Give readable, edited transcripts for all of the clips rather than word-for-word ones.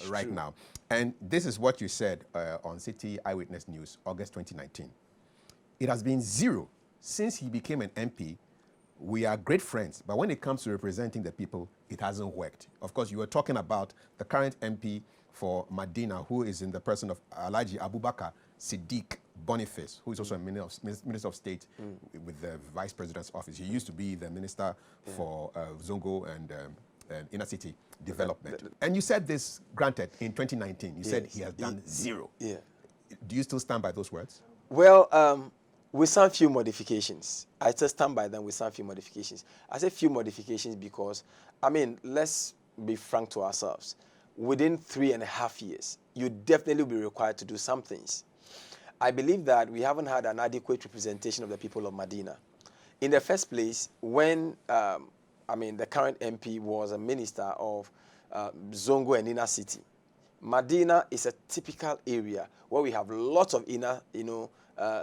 right now. And this is what you said on City Eyewitness News, August 2019. It has been zero since he became an MP. We are great friends, but when it comes to representing the people, it hasn't worked. Of course, you were talking about the current MP for Medina, who is in the person of ALHAJI ABUBAKAR SIDDIQUE BONIFACE, who is also a Minister of State with the Vice President's office. He used to be the Minister for Zongo and Inner City Development. And you said this, granted, in 2019. You said he has done zero. Yeah. Do you still stand by those words? Well, with some few modifications. I still stand by them with some few modifications. I say few modifications because, I mean, let's be frank to ourselves. Within 3.5 years, you definitely will be required to do some things. I believe that we haven't had an adequate representation of the people of Medina. In the first place, when, the current MP was a minister of Zongo and Inner City, Medina is a typical area where we have lots of inner,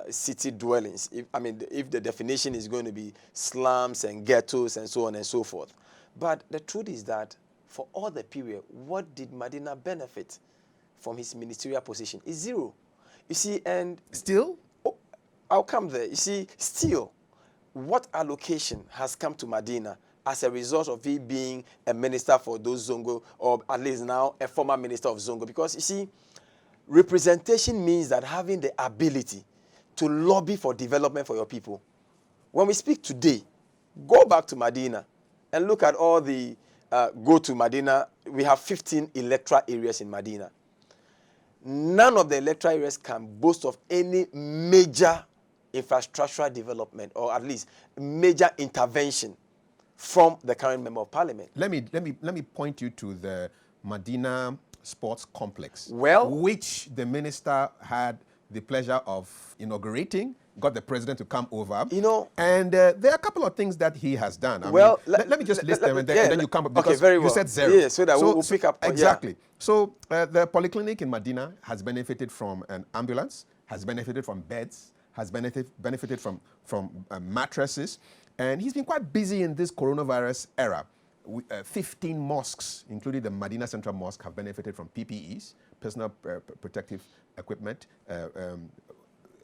city dwellings. If the definition is going to be slums and ghettos and so on and so forth. But the truth is that for all the period, what did Medina benefit from his ministerial position? It's zero. You see, and... Still? Oh, I'll come there. You see, still, what allocation has come to Medina as a result of he being a minister for those Zongo, or at least now a former minister of Zongo? Because, you see, representation means that having the ability to lobby for development for your people. When we speak today, go back to Medina and look at all the go to Medina. We have 15 electoral areas in Medina. None of the electoral areas can boast of any major infrastructural development, or at least major intervention from the current member of parliament. Let me point you to the Medina Sports Complex, which the minister had the pleasure of inaugurating, got the president to come over. And there are a couple of things that he has done. Let me just list them, and then you come up, because very well. You said zero. Yeah, so that we'll pick up. Exactly. Yeah. So the polyclinic in Medina has benefited from an ambulance, has benefited from beds, has benefited from mattresses, and he's been quite busy in this coronavirus era. 15 mosques, including the Medina Central Mosque, have benefited from PPEs, personal protective equipment.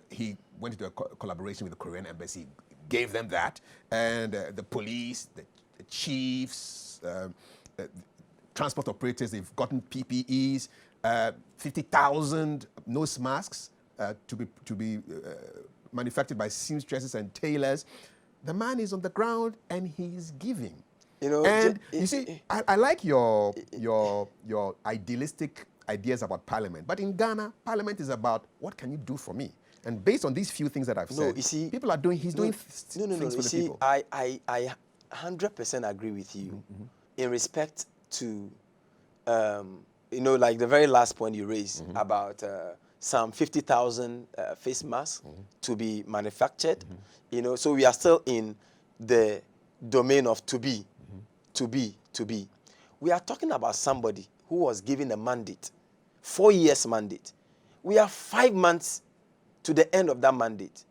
He went into a collaboration with the Korean embassy, gave them that, and the police, the chiefs, transport operators, they've gotten PPEs, 50,000 nose masks to be manufactured by seamstresses and tailors. The man is on the ground and he's giving. And you see, I like your idealistic ideas about parliament, but in Ghana, parliament is about what can you do for me? And based on these few things that I've said, people are doing, he's doing things for the people. I 100% agree with you in respect to, like the very last point you raised about some 50,000 face masks to be manufactured. So we are still in the domain of to be. We are talking about somebody who was given a mandate, 4 years mandate. We are 5 months to the end of that mandate.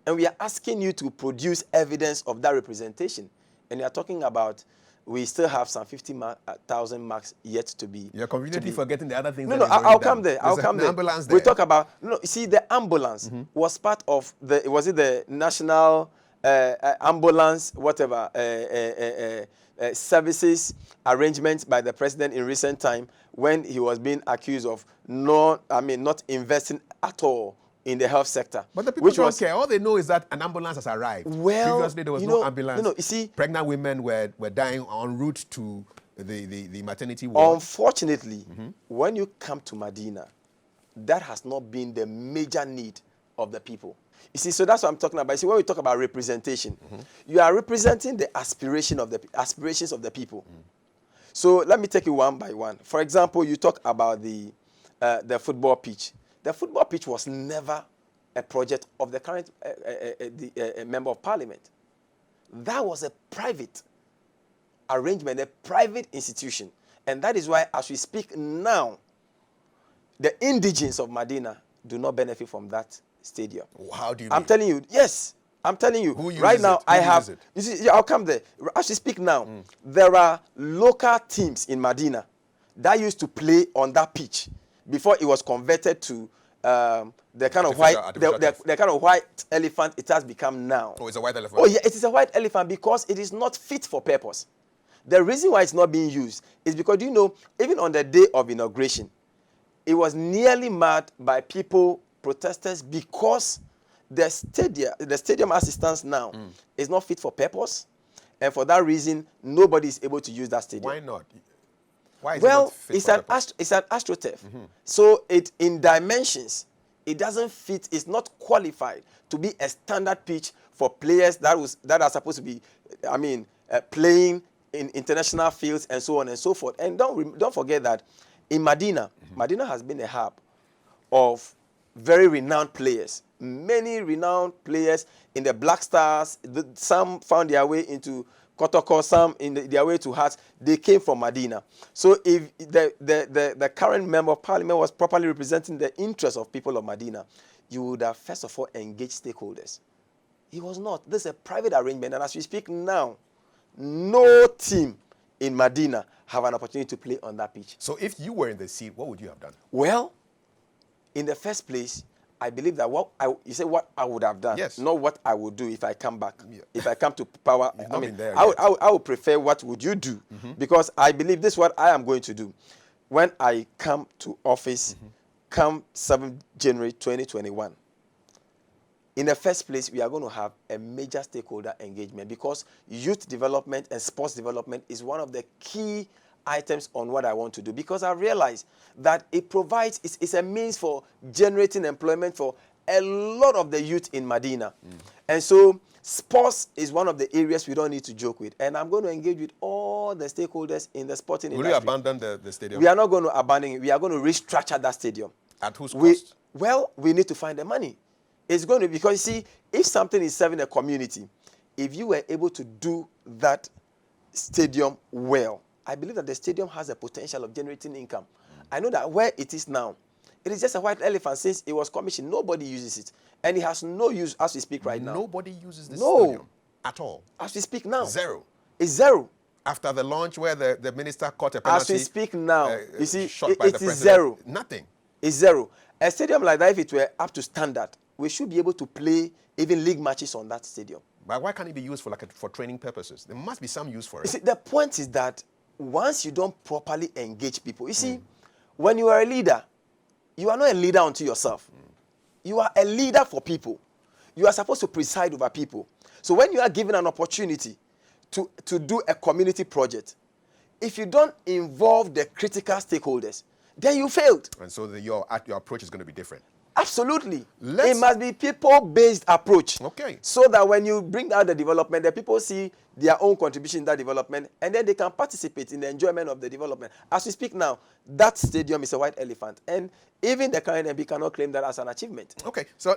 And we are asking you to produce evidence of that representation. And you are talking about we still have some 50,000 marks yet to be. You're conveniently forgetting the other things. No, I'll come there. I'll come there. Ambulance there. We talk about, the ambulance was part of the national ambulance, services arrangements by the president in recent time, when he was being accused of not investing at all in the health sector. But the people don't care. All they know is that an ambulance has arrived. Well, previously there was no ambulance. You see, pregnant women were dying en route to the maternity ward. Unfortunately, when you come to Medina, that has not been the major need of the people. You see, so that's what I'm talking about. You see, when we talk about representation, you are representing the aspirations of the people. So let me take you one by one. For example, you talk about the football pitch. The football pitch was never a project of the current member of parliament. That was a private arrangement, a private institution. And that is why, as we speak now, the indigents of Medina do not benefit from that stadium. How do you I'm telling you, yes. I'm telling you, right now I have, you see, I'll come there. As we speak now, there are local teams in Medina that used to play on that pitch before it was converted to the kind of the kind of white elephant it has become now. Oh, it's a white elephant? Oh, yeah, it is a white elephant because it is not fit for purpose. The reason why it's not being used is because, you know, even on the day of inauguration, it was nearly mad by people, protesters, because the stadium as it stands now is not fit for purpose. And for that reason, nobody is able to use that stadium. Why not? Why is well, it not fit for purpose? It's an AstroTurf. So it, in dimensions, it doesn't fit. It's not qualified to be a standard pitch for players that are supposed to be, playing in international fields and so on and so forth. And don't forget that in Medina, Medina has been a hub of very renowned players. Many renowned players in the Black Stars. Some found their way into Kotoko, some in their way to Hearts. They came from Medina. So if the current member of parliament was properly representing the interests of people of Medina, you would have first of all engaged stakeholders. He was not. This is a private arrangement, and as we speak now, no team in Medina have an opportunity to play on that pitch. So if you were in the seat, what would you have done? Well, in the first place, I believe that you say what I would have done, yes, not what I would do if I come back. Yeah. If I come to power, I would prefer what would you do, because I believe this is what I am going to do. When I come to office, come 7th January 2021, in the first place, we are going to have a major stakeholder engagement, because youth development and sports development is one of the key items on what I want to do, because I realize that it provides, it's a means for generating employment for a lot of the youth in Medina. And so sports is one of the areas we don't need to joke with. And I'm going to engage with all the stakeholders in the sporting industry. Will you abandon the stadium? We are not going to abandon it. We are going to restructure that stadium. At whose cost? Well, we need to find the money. It's going to, because you see, if something is serving a community, if you were able to do that stadium well, I believe that the stadium has the potential of generating income. I know that where it is now, it is just a white elephant. Since it was commissioned, nobody uses it. And it has no use as we speak right now. Nobody uses this stadium at all? As we speak now. Zero? It's zero. After the launch where the minister caught a penalty? As we speak now, you see, it is zero. Nothing? It's zero. A stadium like that, if it were up to standard, we should be able to play even league matches on that stadium. But why can't it be used for training purposes? There must be some use for it. You see, the point is that once you don't properly engage people, you see, when you are a leader, you are not a leader unto yourself. You are a leader for people. You are supposed to preside over people. So when you are given an opportunity to do a community project, if you don't involve the critical stakeholders, then you failed. And so your approach is going to be different. Absolutely. It must be people-based approach. Okay. So that when you bring out the development, the people see their own contribution in that development, and then they can participate in the enjoyment of the development. As we speak now, that stadium is a white elephant. And even the current MP cannot claim that as an achievement. Okay. So